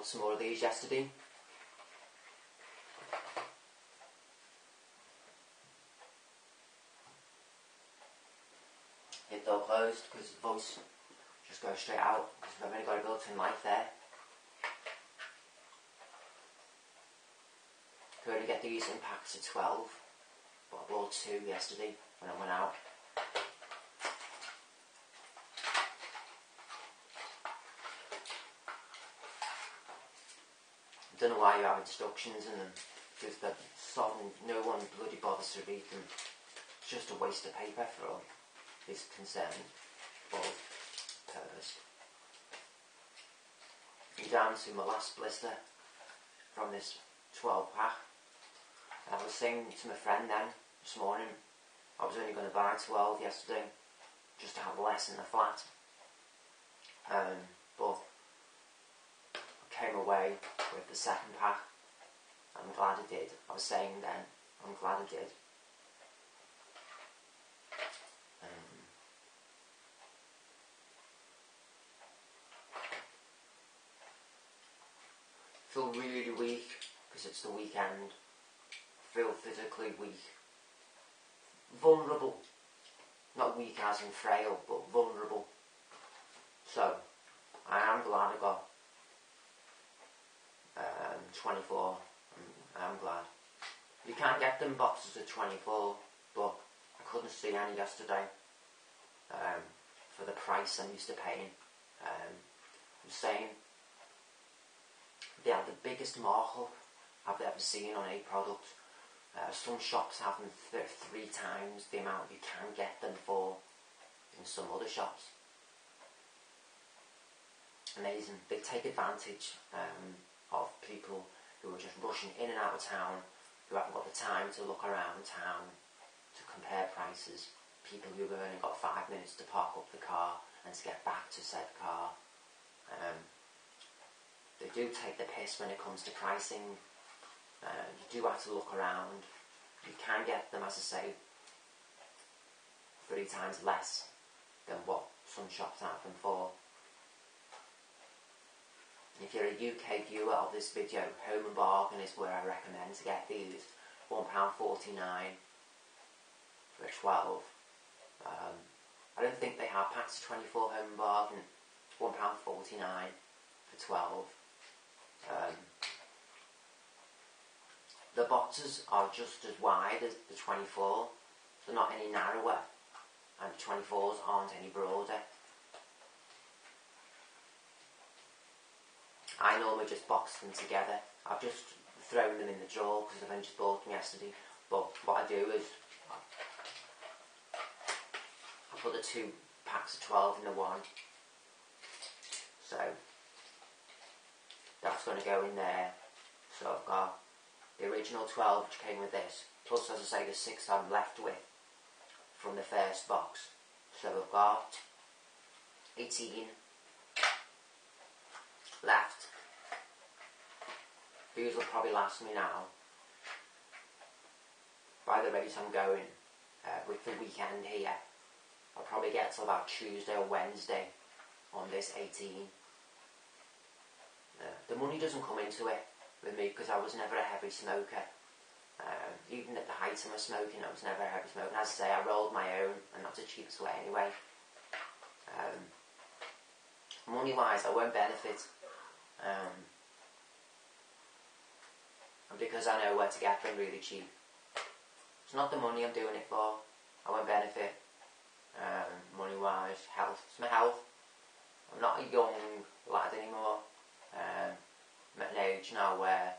bought some more of these yesterday. Hit door closed because the voice just goes straight out because I've only got a built-in mic there. Could only get these in packs of 12, but I bought 2 yesterday when I went out. I don't know why you have instructions in them, because they're sodding, no one bloody bothers to read them. It's just a waste of paper for all is concerned. But first, I'm down to my last blister from this 12 pack. And I was saying to my friend then, this morning, I was only going to buy 12 yesterday, just to have less in the flat. But I came away with the second pack. I'm glad I did. I was saying then, I'm glad I did. I feel really weak because it's the weekend. I feel physically weak. Vulnerable. Not weak as in frail, but vulnerable. So, I am glad I got 24. I am glad. You can't get them boxes of 24, but I couldn't see any yesterday for the price I'm used to paying. I'm saying they have the biggest markup I've ever seen on a product. Some shops have them 3 times the amount you can get them for in some other shops. Amazing. They take advantage of people who are just rushing in and out of town, who haven't got the time to look around town to compare prices. People who've only got 5 minutes to park up the car and to get back to said car. They do take the piss when it comes to pricing. You do have to look around. You can get them, as I say, 3 times less than what some shops have them for. If you're a UK viewer of this video, Home and Bargain is where I recommend to get these. £1.49 for a 12. I don't think they have packs of 24 Home and Bargain. £1.49 for 12. The boxes are just as wide as the 24. They're not any narrower, and the 24s aren't any broader. I normally just box them together. I've just thrown them in the drawer because I've only just bought them yesterday. But what I do is I put the 2 packs of 12 in the one. So that's going to go in there. So I've got the original 12 which came with this, plus, as I say, the 6 I'm left with from the first box. So I've got 18 left. These will probably last me now. By the rate I'm going with the weekend here, I'll probably get till about Tuesday or Wednesday on this 18. The money doesn't come into it with me because I was never a heavy smoker. Even at the height of my smoking, I was never a heavy smoker. As I say, I rolled my own, and that's the cheapest way anyway. Money-wise, I won't benefit. And because I know where to get them really cheap. It's not the money I'm doing it for. I won't benefit. Money-wise, health. It's my health. I'm not a young lad anymore. I'm at an age now where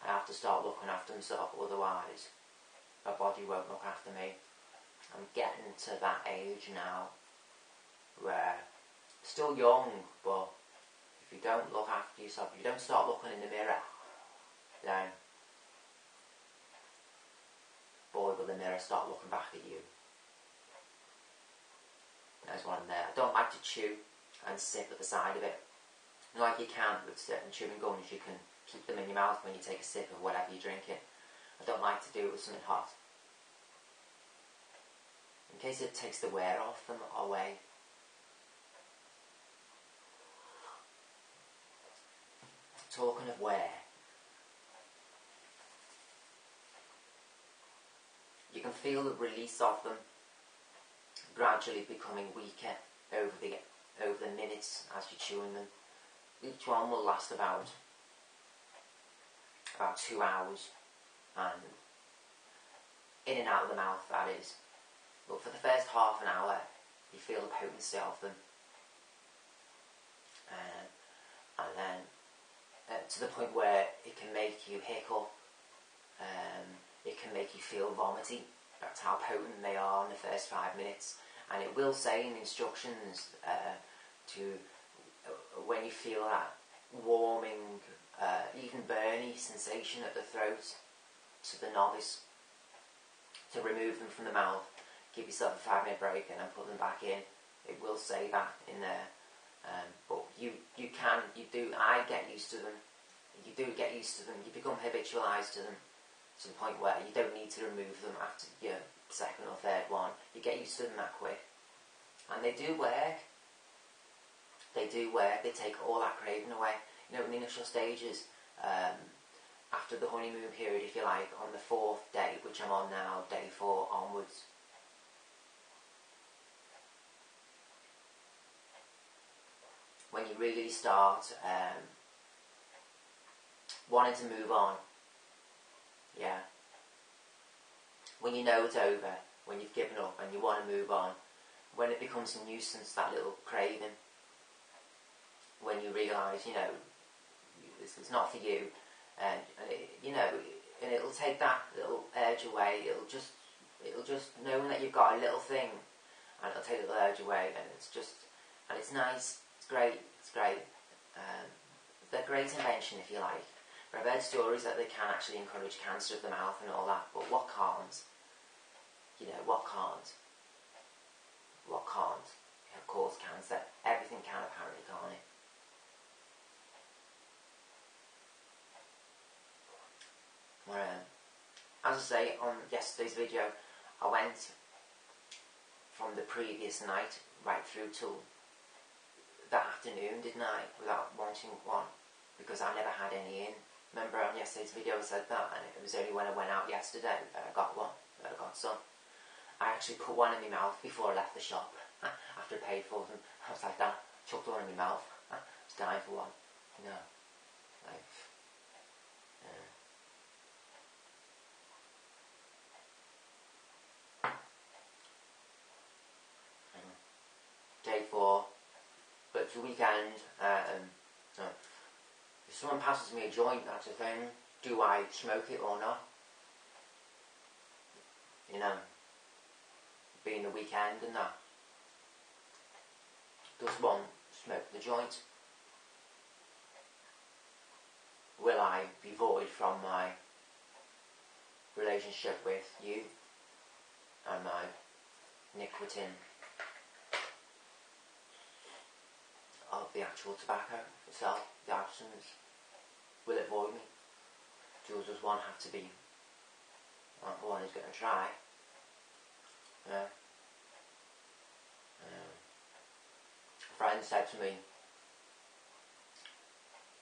I have to start looking after myself, otherwise my body won't look after me. I'm getting to that age now where I'm still young, but if you don't look after yourself, if you don't start looking in the mirror, then boy will the mirror start looking back at you. There's one there. I don't like to chew and sip at the side of it. Like you can with certain chewing gums, you can keep them in your mouth when you take a sip of whatever you're drinking. I don't like to do it with something hot, in case it takes the wear off them away. talking of wear, you can feel the release of them gradually becoming weaker over the minutes as you're chewing them. Each one will last about 2 hours, and in and out of the mouth, that is. But for the first half an hour, you feel the potency of them, and then to the point where it can make you hiccup, it can make you feel vomity. That's how potent they are in the first 5 minutes. And it will say in the instructions when you feel that warming, even burny sensation at the throat, to the novice, to remove them from the mouth, give yourself a 5-minute break and then put them back in. It will say that in there. But I get used to them. You do get used to them. You become habitualised to them, to the point where you don't need to remove them after your second or third one. You get used to them that quick. And they do work. They do work. They take all that craving away. You know, in the initial stages, after the honeymoon period, if you like, on the 4th day, which I'm on now, day 4 onwards, when you really start wanting to move on, yeah, when you know it's over, when you've given up and you want to move on, when it becomes a nuisance, that little craving, when you realise, you know, it's not for you, and it'll take that little urge away. It'll just knowing that you've got a little thing, and it'll take the little urge away, and it's nice. It's great. They're a great invention, if you like. I've heard stories that they can actually encourage cancer of the mouth and all that, but what can't? You know, what can't? What can't cause cancer? Everything can, apparently, can't it? As I say, on yesterday's video, I went from the previous night right through till that afternoon, didn't I, without wanting one, because I never had any in. Remember on yesterday's video I said that, and it was only when I went out yesterday that I got one, that I got some. I actually put one in my mouth before I left the shop, after I paid for them. I was like that, chucked one in my mouth, I was dying for one. No. Like, Day 4, but it's the weekend, if someone passes me a joint, that's a thing. Do I smoke it or not? You know, being the weekend and that. Does one smoke the joint? Will I be void from my relationship with you and my nicotine of the actual tobacco itself, the abstinence? Will it void me? Does one have to be one who's going to try? Yeah. A friend said to me,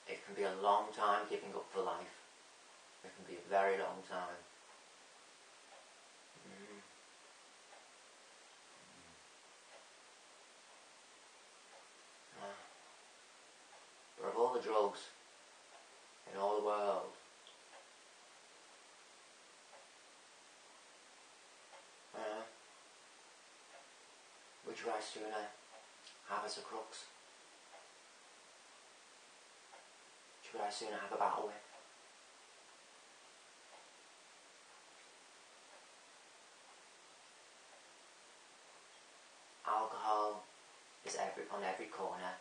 it can be a long time giving up for life. It can be a very long time. But of all the drugs in all the world, which would I sooner have as a crux? Which would I sooner have a battle with? Alcohol is on every corner.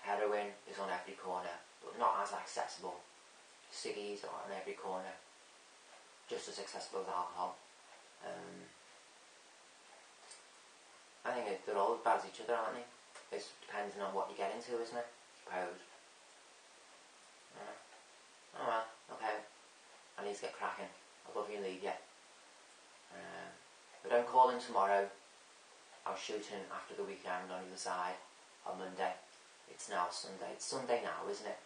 Heroin is on every corner, but not as accessible. Ciggies are on every corner, just as accessible as alcohol. I think they're all as bad as each other, aren't they? It's depending on what you get into, isn't it? I suppose. Oh well, okay. I need to get cracking. I'll love you and leave you. But don't call in tomorrow. I was shooting after the weekend on either side on Monday. It's now Sunday. It's Sunday now, isn't it?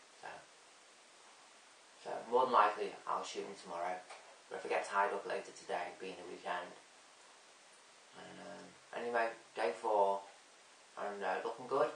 So more than likely I'll shoot them tomorrow. But if I get tied up later today, being the weekend. Anyway, day 4, and looking good.